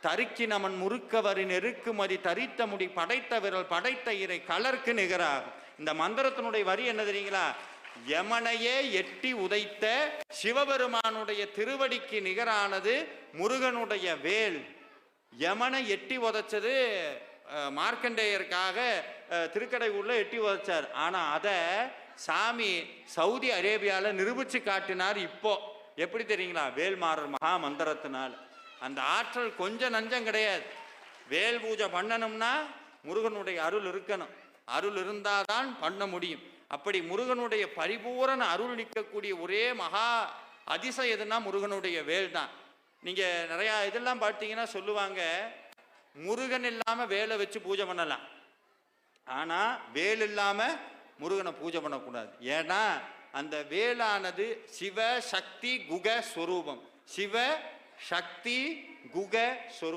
தருக்கி நமன் முறுக்கவரின் எருக்குமதி தரித்த முடி படைத்த விரல் படைத்த இறை கலர்க்கு நிகராகும். இந்த மந்திரத்தினுடைய வரி என்ன தெரியுங்களா? யமனையே எட்டி உதைத்த சிவபெருமானுடைய திருவடிக்கு நிகரானது முருகனுடைய வேல். யமனை எட்டி உதைச்சது மார்க்கண்டேயருக்காக திருக்கடையூர்ல எட்டி உதைச்சார். ஆனா அதை சாமி சவுதி அரேபியாவில் நிரூபிச்சு காட்டினார். இப்போ எப்படி தெரியுங்களா? வேல்மாறர் மகா மந்திரத்தினால். அந்த ஆற்றல் கொஞ்சம் நஞ்சம் கிடையாது. வேல் பூஜை பண்ணணும்னா முருகனுடைய அருள் இருக்கணும். அருள் இருந்தாதான் பண்ண முடியும். அப்படி முருகனுடைய பரிபூரண அருள் நிற்கக்கூடிய ஒரே மகா அதிசயம் எதுனா முருகனுடைய வேல் தான். நீங்க நிறைய இதெல்லாம் பார்த்தீங்கன்னா சொல்லுவாங்க, முருகன் இல்லாம வேலை வச்சு பூஜை பண்ணலாம், ஆனா வேல் இல்லாம முருகனை பூஜை பண்ணக்கூடாது. ஏன்னா அந்த வேலானது சிவ சக்தி குக ஸ்வரூபம். சிவ சக்தி குக ஸ்வரூபம்.